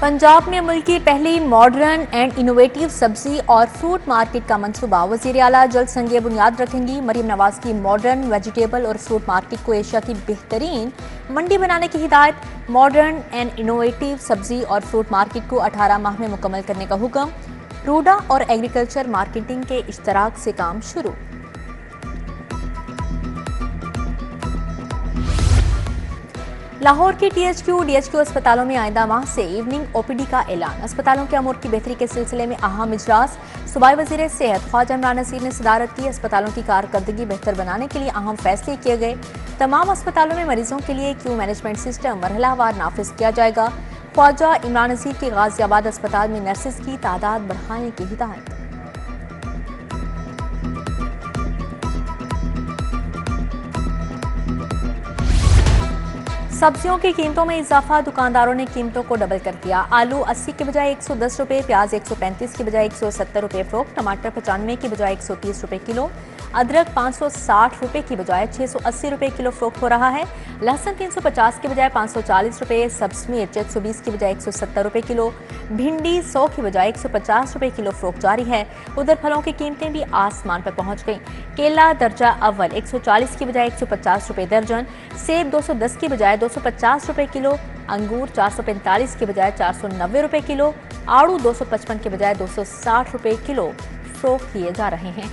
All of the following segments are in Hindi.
पंजाब में मुल्क की पहली मॉडर्न एंड इनोवेटिव सब्जी और फ्रूट मार्केट का मंसूबा। वज़ीर आला जल्द संग बुनियाद रखेंगी। मरीम नवाज की मॉडर्न वेजिटेबल और फ्रूट मार्केट को एशिया की बेहतरीन मंडी बनाने की हिदायत। मॉडर्न एंड इनोवेटिव सब्जी और फ्रूट मार्केट को 18 माह में मुकम्मल करने का हुक्म। रूडा और एग्रीकल्चर मार्केटिंग के इश्तराक से काम शुरू। लाहौर के डीएचक्यू अस्पतालों में आइंदा माह से इवनिंग ओपीडी का ऐलान। अस्पतालों के अमूर की बेहतरी के सिलसिले में अहम इजलास। सूबाई वजीर सेहत ख्वाजा इमरान नसीर ने सदारत की। अस्पतालों की कारकर्दगी बेहतर बनाने के लिए अहम फैसले किए गए। तमाम अस्पतालों में मरीजों के लिए क्यू मैनेजमेंट सिस्टम मरहलावार नाफिज किया जाएगा। ख्वाजा इमरान नसीर की गाजियाबाद अस्पताल में नर्सेज की तादाद बढ़ाने की हिदायत। सब्जियों की कीमतों में इजाफा। दुकानदारों ने कीमतों को डबल कर दिया। आलू 80 के बजाय 110 रुपए, प्याज 135 के बजाय 170 रुपए फरोख्त, टमाटर 95 के बजाय 130 रुपए किलो, अदरक 560 रुपए की बजाय 680 रुपए किलो फरोख्त हो रहा है। लहसुन 350 के बजाय 540 रुपए, सब्ज मिर्च 120 के बजाय 170 रुपए किलो, भिंडी 100 के बजाय 150 रुपए किलो फरोख्त जारी है। उधर फलों की कीमतें भी आसमान पर पहुंच गईं। केला दर्जा अव्वल 140 की बजाय 150 रुपए दर्जन, सेब 210 की बजाय 250 रुपए किलो, अंगूर 445 के बजाय 490 रुपए किलो, आड़ू 255 के बजाय 260 रुपए किलो फरोख्त किए जा रहे हैं।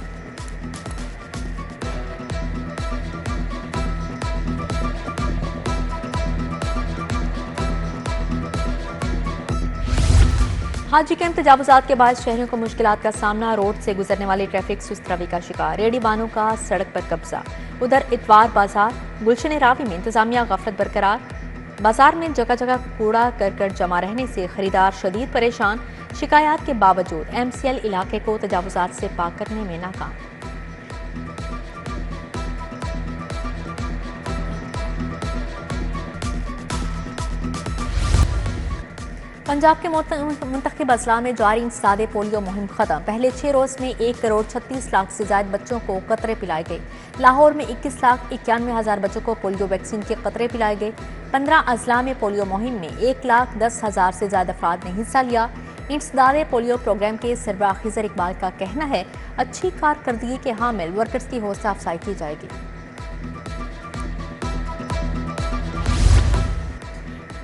हाजी कैंप तजावुजात के बाद शहरियों को मुश्किलात का सामना। रोड से गुजरने वाली ट्रैफिक सुस्त रवि का शिकार। रेडी बानों का सड़क पर कब्जा। उधर इतवार बाजार गुलशन रावी में इंतजामिया गफलत बरकरार। बाजार में जगह जगह कूड़ा करकट जमा रहने से खरीदार शदीद परेशान। शिकायत के बावजूद MCL इलाके को तजावुजात से पाक करने में नाकाम। पंजाब के मुंतखब अजला में जारी इंसदादे पोलियो मुहिम खत्म। पहले 6 रोज में 1 करोड़ 36 लाख से ज्यादा बच्चों को कतरे पिलाए गए। लाहौर में 21 लाख 91 हजार बच्चों को पोलियो वैक्सीन के कतरे पिलाए गए। 15 अजला में पोलियो मुहिम में 1,10,000 से ज्यादा अफराद ने हिस्सा लिया। इंसदादे पोलियो प्रोग्राम के सरबराह खिजर इकबाल का कहना है, अच्छी कारकर्दगी के हामिल वर्कर्स की हौसला अफजाई की जाएगी।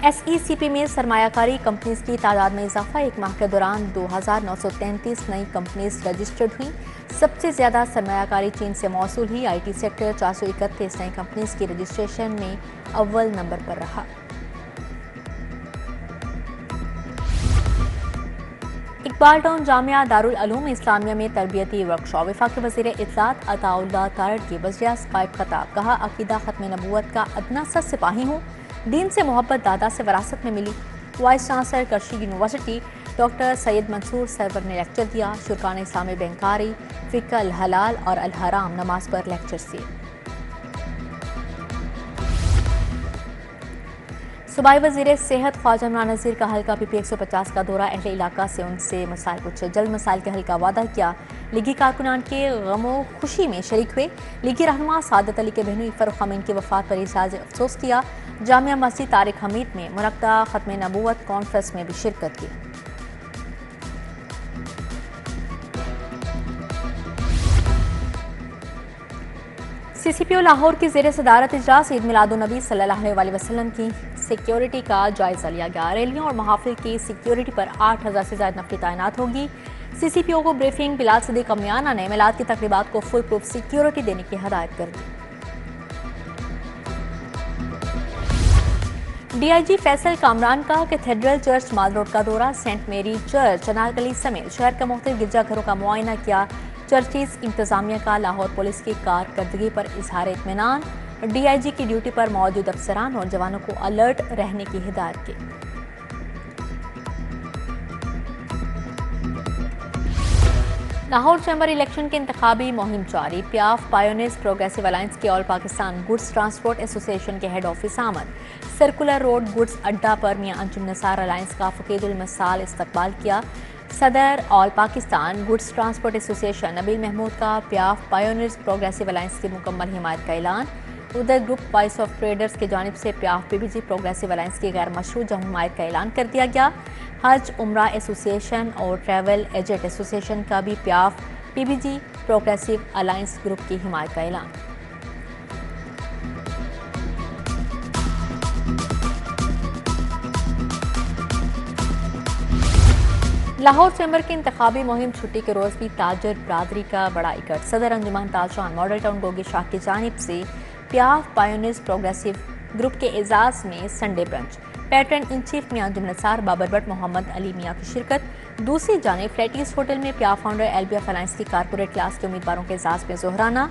SECP में सरमायाकारी कंपनीज की तादाद में इजाफा। एक माह के दौरान 2,933 नई कंपनीज रजिस्टर्ड हुई। सबसे ज्यादा सरमायाकारी चीन से मौसूल हुई। IT सेक्टर 431 नई कंपनीज की रजिस्ट्रेशन में अव्वल नंबर पर रहा। इकबाल टाउन जामिया दारुल उलूम इस्लामिया में तरबियती वर्कशॉप। वफाकी वज़ीर इत्तलात अताउल्लाह तारड़ की वज़ीर स्काइप खताब। कहा, अकीदा खत्म नबूवत का अदना सा सिपाही हूँ। दीन से मोहब्बत दादा से विरासत में मिली। Vice chancellor Karachi university doctor Syed Mansoor Sarwar ने लेक्चर दिया। शुरकान इस्लामी बैंकारी, फ़िक़्ह अल हलाल और अल हराम नमाज पर लेक्चर दिए। सूबाई वज़ीर सेहत ख्वाजा इमरान नसीर का हल्का PP 150 का दौरा। अहले इलाका से उनसे मसाइल पूछे, जल्द मसाइल के हल का वादा किया। लीगी कारकुनान के गमो खुशी में शरीक हुए। लीगी रहनुमा सादत अली के बहनोई फरूख अमीन की वफात पर इज़हार अफसोस किया। जामिया मस्जिद तारिक हमीद में मुनक्कदा खत्म नबूवत कॉन्फ्रेंस में भी शिरकत की। CCPO लाहौर की ज़ेर सदारत इजलास। ईद मिलादुन्नबी सल्लल्लाहु अलैहि वसल्लम की सिक्योरिटी का जायजा लिया गया। रैलियों और महाफिल की सिक्योरिटी पर 8,000 से ज्यादा नफरी तैनात होगी। CCPO को ब्रीफिंग बिलाल सदीक अमियाना ने मिलाद की तकरीबात को फुल प्रूफ सिक्योरिटी देने की हदायत कर दी। DIG फैसल कामरान का कैथेड्रल चर्च माल रोड का दौरा। सेंट मेरी चर्च, अनारकली समेत शहर के मुख्तलिफ गिरजाघरों का मुआयना किया। चर्चिज इंतजामिया का लाहौर पुलिस की कारकर्दगी पर इजहार इत्मीनान। DIG की ड्यूटी पर मौजूद अफसरान और जवानों को अलर्ट रहने की हिदायत की। लाहौर चैम्बर इलेक्शन के इंतखाबी मुहिम जारी। PIAF पायोनियर्स प्रोग्रेसिव अलायंस के all Pakistan goods transport association के हेड ऑफिस आमद। सर्कुलर रोड गुड्स अड्डा पर मियां अंजुम नसार अलायंस का फकीदुल मसाल इस्तकबाल किया। सदर all Pakistan goods transport association Nabeel Mahmood का PIAF पायोनियर्स प्रोग्रेसिव अलायंस की मुकम्मल हिमायत का ऐलान। उधर ग्रुप वॉइस ऑफ ट्रेडर्स की जानिब से प्याफ पीबीजी प्रोग्रेसिव अलायंस की गैर मशरू जंग हिमायत का ऐलान कर दिया गया। हज उम्रा एसोसिएशन और ट्रैवल एजेंट एसोसिएशन का भी प्याफ पीबीजी प्रोग्रेसिव अलायंस ग्रुप की हिमायत का ऐलान। लाहौर चैम्बर की इंतखाबी मुहिम छुट्टी के रोज भी ताजर बरादरी का बड़ा इकट्ठ। सदर अंजुमन ताजरान मॉडल टाउन गोगी शाह की जानिब से प्याफ पायोनियर्स प्रोग्रेसिव ग्रुप के एजाज में Sunday brunch. Patron in chief Mian Juman Nisar Babar Bhatt Mohammad Ali Mian की शिरकत। दूसरी जानिब फ्लैटीज होटल में प्याफ फाउंडर एलबीएफ अलायंस की कारपोरेट क्लास के उम्मीदवारों के एजाज में जोहराना।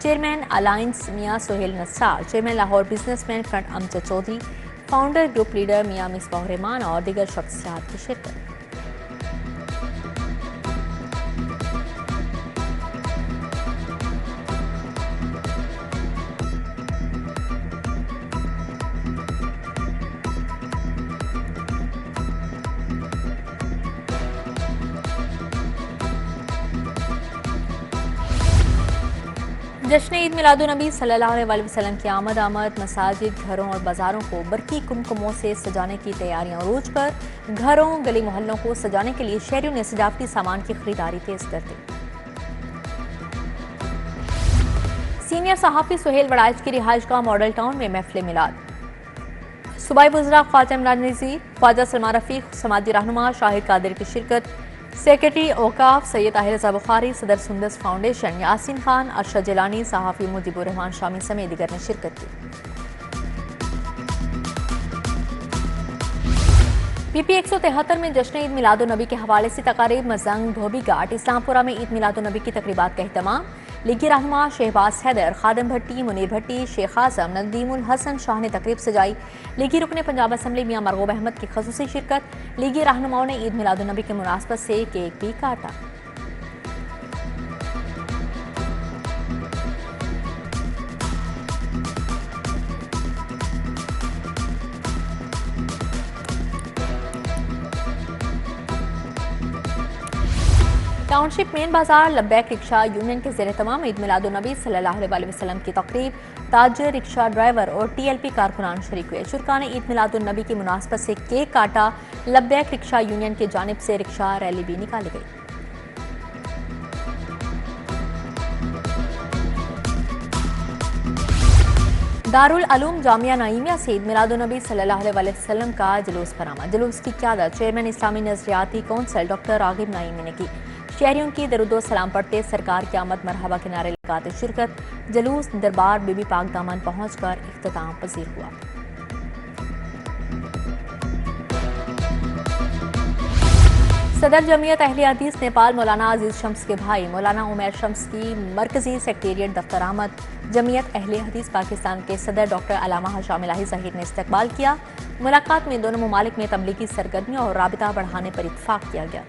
Chairman alliance Mian Sohail Nassar, chairman Lahore businessmen front Amjad Chaudhry, founder group leader Mian Misbah Rehman और दीगर शख्सियात की शिरकत। जश्न ईद मिलादुन्नबी सल्लल्लाहु अलैहि वसल्लम की आमद मसाजिद, घरों और बाजारों को बरकी कुमकुमों से सजाने की तैयारियां अरूज पर। घरों गली मोहल्लों को सजाने के लिए शहरियों ने सजावटी सामान की खरीदारी तेज कर दी। सीनियर सहाफी सुहेल वड़ाइच की रिहाइशगाह मॉडल टाउन में महफिल मिलाद। सूबाई वज़रा ख्वाजा इमरान नज़ीर, ख्वाजा सलमान रफीक, समाजी रहनुमा शाहिद कादिर की शिरकत। सेक्रेटरी औकाफ सैयद ताहिर रज़ा बुखारी, सदर सुंदस फाउंडेशन यासीन खान, अरशद जिलानी, सहाफ़ी मुजीबुर रहमान शामी समेत दीगर ने शिरकत की। पीपी 173 में जश्न ईद मिलादुन्नबी के हवाले से तकारीब। मजंग, धोबी घाट, इस्लामपुरा में ईद मिलादुन्नबी की तकरीबात का एहतमाम। लीगी रहनुमा शहबाज हैदर, खादम भट्टी, मुनीर भट्टी, शेख आजम, नदीमुल हसन शाह ने तकरीब सजाई। लीगी रुकने पंजाब असम्बली मियां मरगूब अहमद की खसूसी शिरकत। लीगी रहनुमाओं ने ईद मिलादुन्नबी के मुनासबत से केक भी काटा। टाउनशिप मेन बाजार लब्बैक रिक्शा यूनियन के ज़ेर तमाम ईद मिलादुन्नबी सल्लल्लाहु अलैहि वसल्लम की तकरीब। ताजर, रिक्शा ड्राइवर और टीएलपी कारकुनान शरीक हुए। शुरका ने ईद मिलादुन्नबी की मुनासबत से केक काटा। लब्बैक रिक्शा यूनियन की जानिब से रिक्शा रैली भी निकाली गई। दारुल अलूम जामिया नईमिया से ईद मिलादुन्नबी सल्लल्लाहु अलैहि वसल्लम का जुलूस बरामद। जुलूस की क़यादत चेयरमैन इस्लामी नज़रियाती कौंसिल डॉक्टर रागिब नईमी ने की। शहरियों की दरुदो सलाम पढ़ते, सरकार की आमद मरहबा के नारे लगाते शिरकत। जुलूस दरबार बीबी पाक दामन पहुंचकर इख्तिताम पजीर हुआ। सदर जमीयत अहले हदीस नेपाल मौलाना अजीज शम्स के भाई मौलाना उमैर शम्स की मरकजी सेक्रेटेरिएट दफ्तर आमद। जमीयत अहले हदीस पाकिस्तान के सदर डॉक्टर अलामा हशाम इलाही ज़हीर ने इस्तकबाल किया। मुलाकात में दोनों ममालिक में तबलीगी सरगर्मियों और राबिता बढ़ाने पर इत्तफाक किया गया।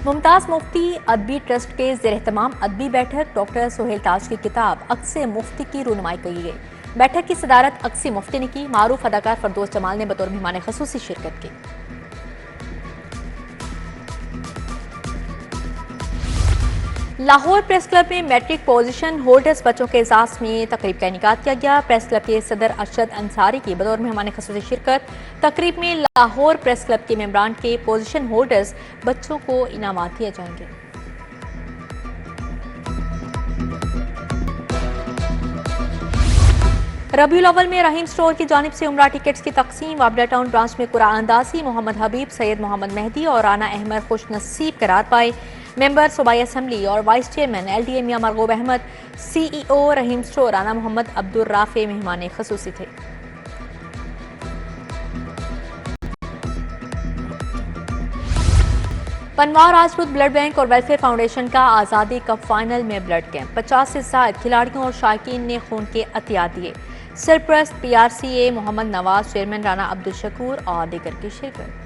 मुमताज़ मुफ्ती अदबी ट्रस्ट के ज़ेर एहतमाम अदबी बैठक। डॉक्टर सोहेल ताज की किताब अक्से मुफ्ती की रूनुमाई की गई। बैठक की सदारत अक्सी मुफ्ती ने की। मारूफ अदाकार फरदोस जमाल ने बतौर मेहमान खसूसी शिरकत की। लाहौर प्रेस क्लब में मैट्रिक पोजीशन होल्डर्स बच्चों के एजाज में तकरीब का इनेकाद किया गया। प्रेस क्लब के सदर अरशद अंसारी की बतौर मेहमान खसूसी शिरकत। तकरीब में लाहौर प्रेस क्लब के मेंबरान के पोजीशन होल्डर्स बच्चों को इनामात दिए जाएंगे। रबीउल अव्वल में रहीम स्टोर की जानिब से उमरा टिकट्स की तकसीम। वाबला टाउन ब्रांच में कुरान अंदाजी मोहम्मद हबीब, सैयद मोहम्मद मेहदी और राना अहमद खुश नसीब करार पाए। मेंबर सूबाई असम्बली और वाइस चेयरमैन एलडीए मियां मरगूब अहमद, सीईओ रहीम स्टोर राना मोहम्मद अब्दुल राफे मेहमान खसूसी थे। पनवार राजपूत ब्लड बैंक और वेलफेयर फाउंडेशन का आज़ादी कप फाइनल में ब्लड कैंप। 50 से ज्यादा खिलाड़ियों और शायकीन ने खून के अतिया दिए। सरप्रस्त पीआरसीए मोहम्मद नवाज, चेयरमैन राना अब्दुल शकूर और दीगर की शिरकत।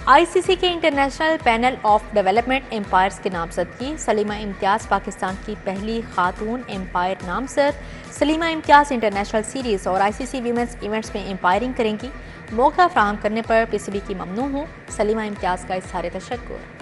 आईसीसी के international panel of development umpires के नामजदगी। सलीमा इम्तियाज पाकिस्तान की पहली खातून एम्पायर नामजद। सलीमा इम्तियाज इंटरनेशनल सीरीज और आईसीसी वीमेंस इवेंट्स में एम्पायरिंग करेंगी। मौका फराहम करने पर पीसीबी की ममनू हूँ, सलीमा इम्तियाज का इज़हार तशक्कुर।